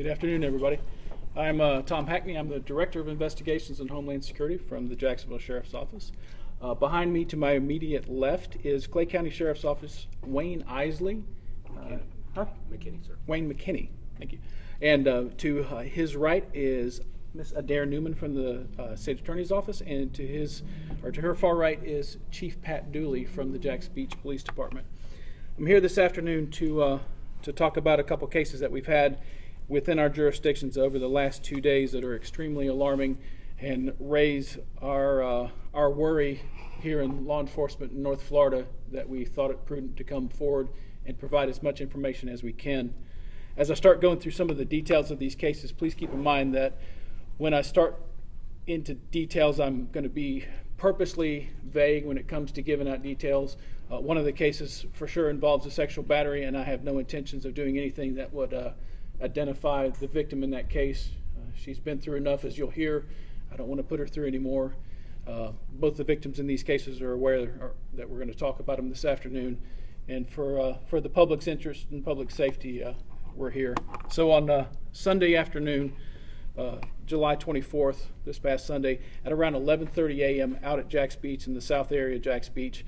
Good afternoon, everybody. I'm Tom Hackney. I'm the Director of Investigations and Homeland Security from the Jacksonville Sheriff's Office. Behind me to my immediate left is Clay County Sheriff's Office Wayne Isley. McKinney, sir. Wayne McKinney, thank you. And to his right is Miss Adair Newman from the State Attorney's Office, and to her far right is Chief Pat Dooley from the Jax Beach Police Department. I'm here this afternoon to talk about a couple cases that we've had within our jurisdictions over the last 2 days that are extremely alarming and raise our worry here in law enforcement in North Florida, that we thought it prudent to come forward and provide as much information as we can. As I start going through some of the details of these cases, please keep in mind that when I start into details, I'm going to be purposely vague when it comes to giving out details. One of the cases for sure involves a sexual battery, and I have no intentions of doing anything that would identify the victim in that case. She's been through enough, as you'll hear. I don't want to put her through anymore. Both the victims in these cases are aware that we're going to talk about them this afternoon. And for the public's interest and public safety, we're here. So on Sunday afternoon, July 24th, this past Sunday, at around 11:30 a.m. out at Jax Beach in the south area of Jax Beach,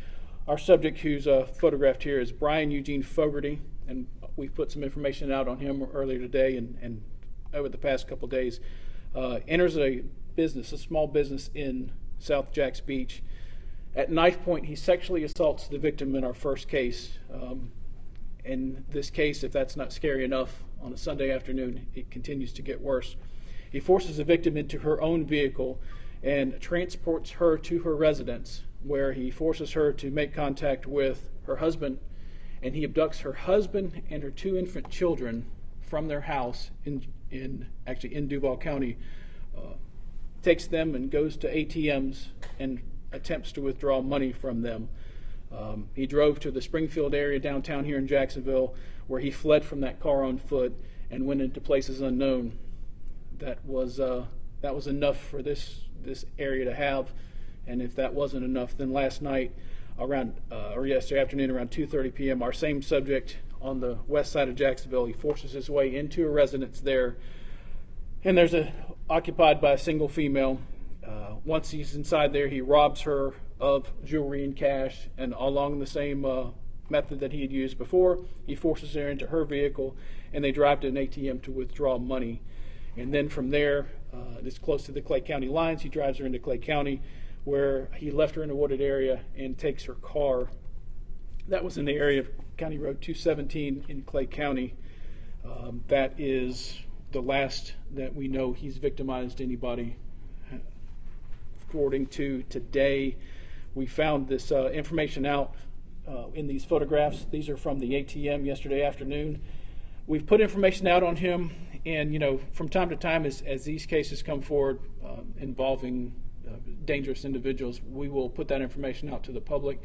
our subject, who's photographed here, is Brian Eugene Fogerty, and we've put some information out on him earlier today and over the past couple days. Enters a small business in South Jax Beach. At knife point, he sexually assaults the victim in our first case. In this case, if that's not scary enough, on a Sunday afternoon, it continues to get worse. He forces the victim into her own vehicle and transports her to her residence, where he forces her to make contact with her husband, and he abducts her husband and her 2 infant children from their house in Duval County, takes them and goes to ATMs and attempts to withdraw money from them. He drove to the Springfield area downtown here in Jacksonville, where he fled from that car on foot and went into places unknown. That was enough for this area to have, and if that wasn't enough, then last night yesterday afternoon around 2:30 p.m., our same subject on the west side of Jacksonville, he forces his way into a residence there, and there's occupied by a single female. Once he's inside there, he robs her of jewelry and cash, and along the same method that he had used before, he forces her into her vehicle, and they drive to an ATM to withdraw money. And then from there, it's close to the Clay County lines, he drives her into Clay County, where he left her in a wooded area and takes her car. That was in the area of County Road 217 in Clay County. That is the last that we know he's victimized anybody. According to today, we found this information out in these photographs. These are from the ATM yesterday afternoon. We've put information out on him, and from time to time, as these cases come forward involving dangerous individuals, we will put that information out to the public.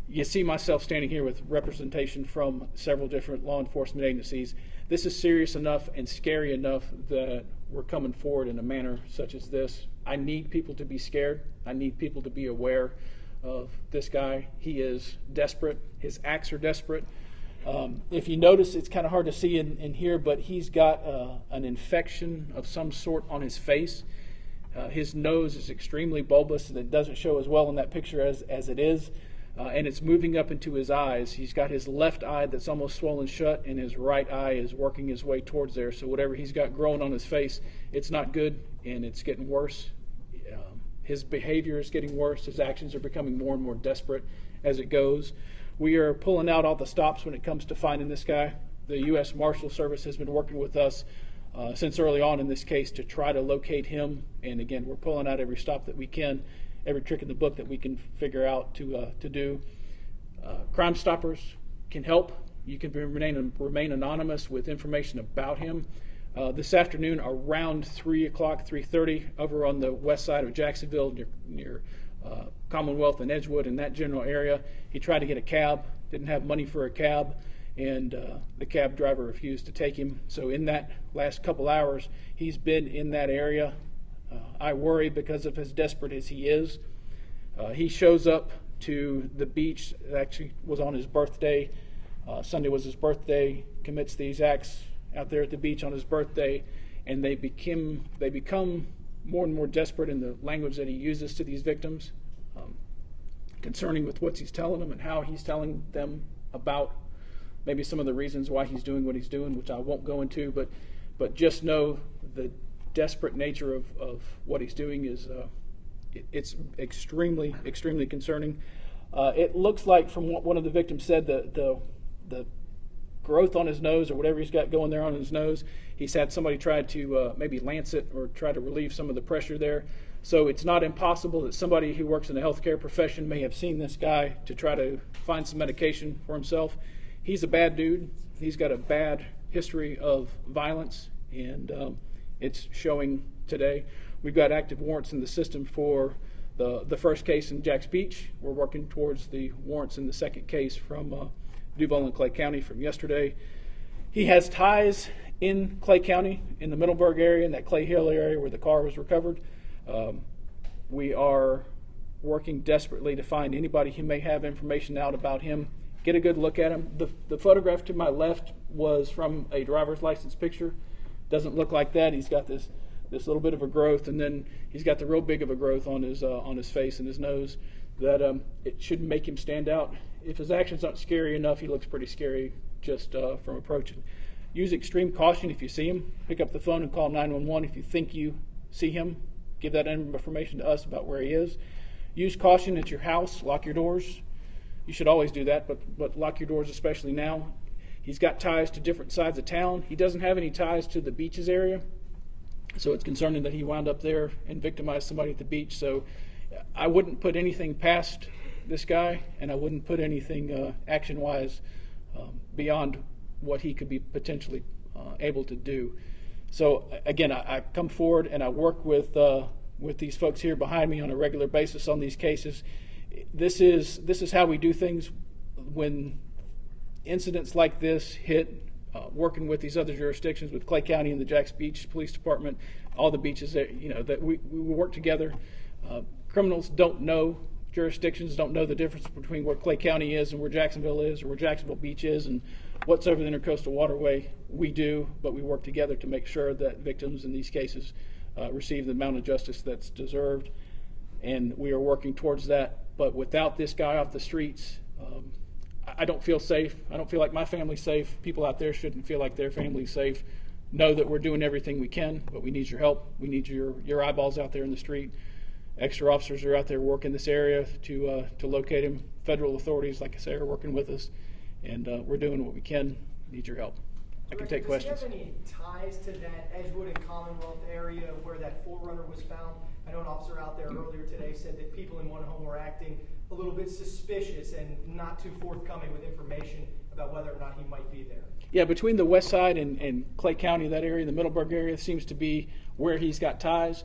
You see myself standing here with representation from several different law enforcement agencies. This is serious enough and scary enough that we're coming forward in a manner such as this. I need people to be scared. I need people to be aware of this guy. He is desperate. His acts are desperate. If you notice, it's kind of hard to see in here, but he's got an infection of some sort on his face. His nose is extremely bulbous, and it doesn't show as well in that picture as it is. And it's moving up into his eyes. He's got his left eye that's almost swollen shut, and his right eye is working his way towards there. So whatever he's got growing on his face, it's not good, and it's getting worse. His behavior is getting worse. His actions are becoming more and more desperate as it goes. We are pulling out all the stops when it comes to finding this guy. The U.S. Marshal Service has been working with us since early on in this case to try to locate him. And again, we're pulling out every stop that we can, every trick in the book that we can figure out to do. Crime Stoppers can help. You can remain anonymous with information about him. This afternoon around 3 o'clock, 3:30, over on the west side of Jacksonville near Commonwealth and Edgewood, in that general area, he tried to get a cab, didn't have money for a cab, and the cab driver refused to take him. So in that last couple hours, he's been in that area. I worry because of as desperate as he is. He shows up to the beach. It actually was on his birthday. Sunday was his birthday. Commits these acts out there at the beach on his birthday, and they become more and more desperate in the language that he uses to these victims, concerning with what he's telling them and how he's telling them about maybe some of the reasons why he's doing what he's doing, which I won't go into, but just know the desperate nature of what he's doing is it's extremely concerning. It looks like, from what one of the victims said, the growth on his nose or whatever he's got going there on his nose, he's had somebody try to maybe lance it or try to relieve some of the pressure there. So it's not impossible that somebody who works in the healthcare profession may have seen this guy to try to find some medication for himself. He's a bad dude. He's got a bad history of violence, and it's showing today. We've got active warrants in the system for the first case in Jacks Beach. We're working towards the warrants in the second case from Duval and Clay County from yesterday. He has ties in Clay County, in the Middleburg area, in that Clay Hill area where the car was recovered. We are working desperately to find anybody who may have information out about him, get a good look at him. The photograph to my left was from a driver's license picture. Doesn't look like that. He's got this little bit of a growth, and then he's got the real big of a growth on his face and his nose that it should make him stand out. If his actions aren't scary enough, he looks pretty scary just from approaching. Use extreme caution if you see him. Pick up the phone and call 911 if you think you see him. Give that information to us about where he is. Use caution at your house. Lock your doors. You should always do that, but lock your doors, especially now. He's got ties to different sides of town. He doesn't have any ties to the beaches area, so it's concerning that he wound up there and victimized somebody at the beach. So I wouldn't put anything past this guy, and I wouldn't put anything action-wise beyond what he could be potentially able to do. So again, I come forward and I work with these folks here behind me on a regular basis on these cases. This is how we do things when incidents like this hit. Working with these other jurisdictions, with Clay County and the Jacks Beach Police Department, all the beaches that we work together. Criminals don't know jurisdictions, don't know the difference between where Clay County is and where Jacksonville is, or where Jacksonville Beach is, and what's over the Intercoastal Waterway. We do, but we work together to make sure that victims in these cases receive the amount of justice that's deserved, and we are working towards that. But without this guy off the streets, I don't feel safe. I don't feel like my family's safe. People out there shouldn't feel like their family's safe. Know that we're doing everything we can, but we need your help. We need your eyeballs out there in the street. Extra officers are out there working this area to locate him. Federal authorities, like I say, are working with us, and we're doing what we can. Need your help. I can take questions. Does he have any ties to that Edgewood and Commonwealth area where that Forerunner was found? I know an officer out there earlier today said that people in one home were acting a little bit suspicious and not too forthcoming with information about whether or not he might be there. Yeah, between the west side and Clay County, that area, the Middleburg area, seems to be where he's got ties.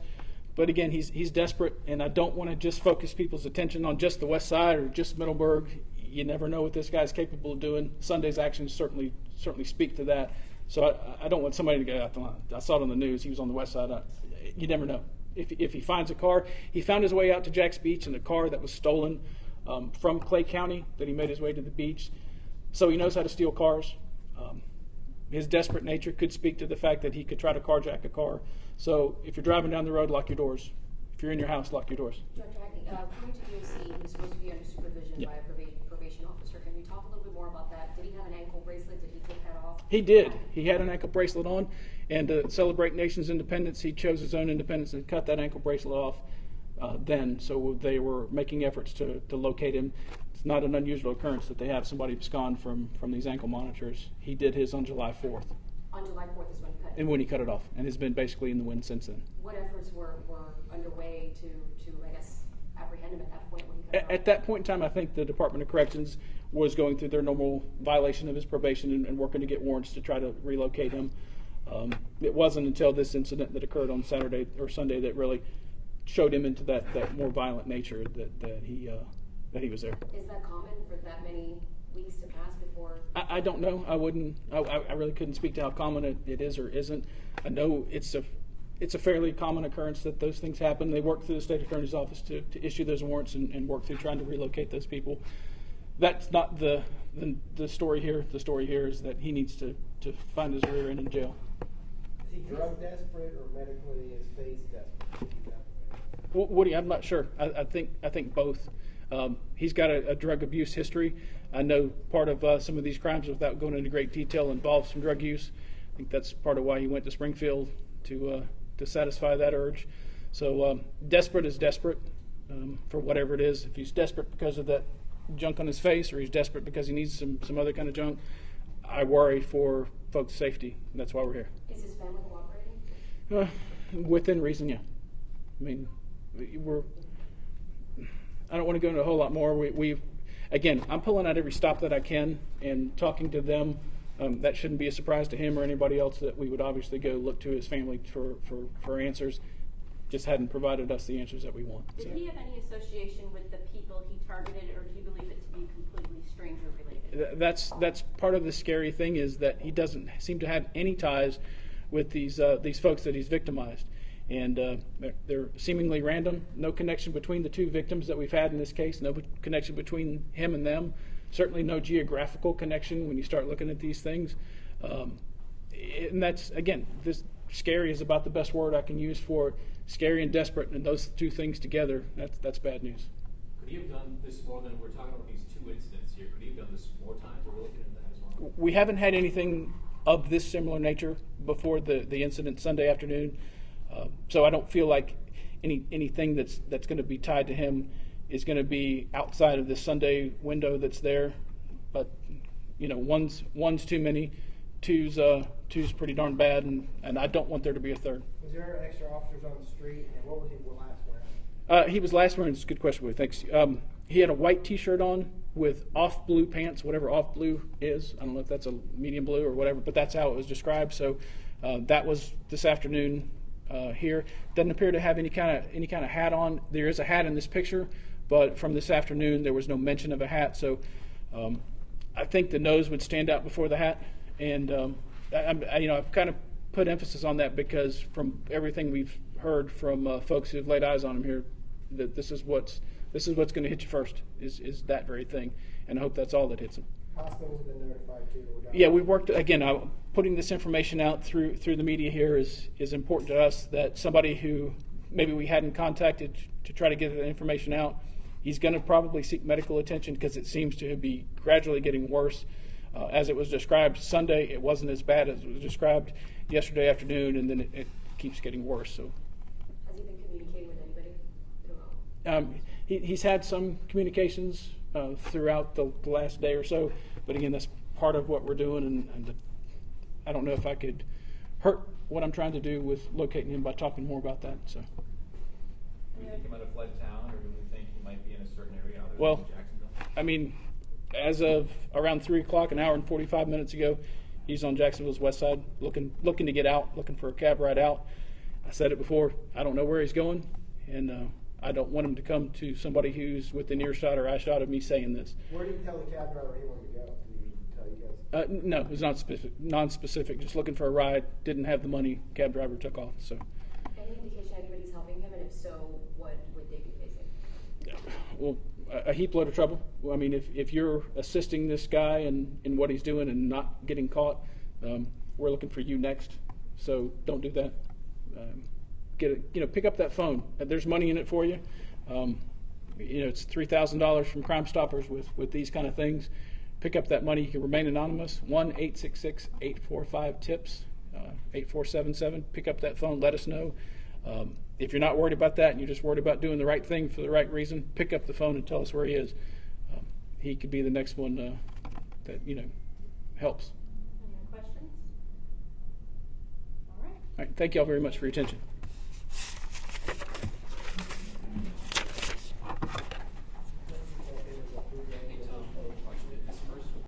But again, he's desperate, and I don't want to just focus people's attention on just the west side or just Middleburg. You never know what this guy's capable of doing. Sunday's actions certainly speak to that. So I don't want somebody to get out the line. I saw it on the news. He was on the west side. You never know. If he finds a car, he found his way out to Jacks Beach in a car that was stolen from Clay County, that he made his way to the beach. So he knows how to steal cars. His desperate nature could speak to the fact that he could try to carjack a car. So if you're driving down the road, lock your doors. If you're in your house, lock your doors. Dr. Hackney, according to DOC, he's supposed to be under supervision by a probation officer. Can you talk a little bit more about that? Did he have an ankle bracelet? Did he take that off? He did. He had an ankle bracelet on, and to celebrate nation's independence, he chose his own independence and cut that ankle bracelet off then. So they were making efforts to locate him. It's not an unusual occurrence that they have somebody abscond from these ankle monitors. He did his on July 4th. On July 4th is when he cut it. And when he cut it off, and has been basically in the wind since then. What efforts were underway to I guess, apprehend him at that point when he cut it off? At that point in time, I think the Department of Corrections was going through their normal violation of his probation and working to get warrants to try to relocate him. It wasn't until this incident that occurred on Saturday or Sunday that really showed him into that more violent nature that he was there. Is that common for that many weeks to pass before? I don't know. I really couldn't speak to how common it is or isn't. I know it's a fairly common occurrence that those things happen. They work through the state attorney's office to issue those warrants and work through trying to relocate those people. That's not the story here. The story here is that he needs to find his rear end in jail. Is he drug desperate or medically his face desperate? Woody, I'm not sure. I think both. He's got a drug abuse history. I know part of some of these crimes, without going into great detail, involve some drug use. I think that's part of why he went to Springfield to satisfy that urge. So desperate is desperate for whatever it is. If he's desperate because of that junk on his face, or he's desperate because he needs some other kind of junk, I worry for folks' safety. And that's why we're here. Is his family cooperating? Within reason, yeah. I mean, I don't want to go into a whole lot more. Again, I'm pulling out every stop that I can and talking to them. That shouldn't be a surprise to him or anybody else that we would obviously go look to his family for answers. Just hadn't provided us the answers that we want. Did he have any association with the people he targeted, or do you believe it to be completely stranger related? That's part of the scary thing, is that he doesn't seem to have any ties with these folks that he's victimized. And they're seemingly random. No connection between the two victims that we've had in this case. No connection between him and them. Certainly no geographical connection when you start looking at these things. And that's, again, this scary is about the best word I can use for it. Scary and desperate, and those two things together, that's bad news. Could he have done this more than, we're talking about these two incidents here, could he have done this more times? We're looking at that as well. We haven't had anything of this similar nature before the incident Sunday afternoon. So I don't feel like anything that's going to be tied to him is going to be outside of this Sunday window that's there. But one's too many, two's pretty darn bad, and I don't want there to be a third. Was there extra officers on the street, and what was he last wearing? He was last wearing. It's a good question, Willie. Thanks. He had a white T-shirt on with off blue pants, whatever off blue is. I don't know if that's a medium blue or whatever, but that's how it was described. So that was this afternoon. Here doesn't appear to have any kind of hat on. There is a hat in this picture, but from this afternoon there was no mention of a hat. So I think the nose would stand out before the hat, and I've kind of put emphasis on that because from everything we've heard from folks who've laid eyes on him here, that this is what's going to hit you first is that very thing, and I hope that's all that hits him. Hospitals have been notified too. Yeah, we worked again. Putting this information out through the media here is important to us. That somebody who maybe we hadn't contacted to try to get the information out, he's going to probably seek medical attention because it seems to be gradually getting worse. As it was described Sunday, it wasn't as bad as it was described yesterday afternoon, and then it keeps getting worse. So, has he been communicating with anybody? You don't know. He's had some communications throughout the last day or so, but again, that's part of what we're doing, and I don't know if I could hurt what I'm trying to do with locating him by talking more about that. So, Do we think he might have fled town, or do we think he might be in a certain area other well, than Jacksonville? I mean, as of around 3 o'clock, an hour and 45 minutes ago, he's on Jacksonville's west side, looking to get out, looking for a cab ride out. I said it before, I don't know where he's going, and I don't want him to come to somebody who's within earshot or eyeshot of me saying this. Where did he tell the cab driver he wanted to go? Did he tell you guys? No, it was non-specific, just looking for a ride, didn't have the money, cab driver took off. So, Any indication anybody's helping him, and if so, what would they be facing? well, a heap load of trouble. I mean, if you're assisting this guy in what he's doing and not getting caught, we're looking for you next. So don't do that. Pick up that phone. There's money in it for you. It's $3,000 from Crime Stoppers with these kind of things. Pick up that money. You can remain anonymous. 1-866-845-TIPS, 8477. Pick up that phone. Let us know. If you're not worried about that and you're just worried about doing the right thing for the right reason, pick up the phone and tell us where he is. He could be the next one that helps. Any other questions? All right. All right. Thank you all very much for your attention.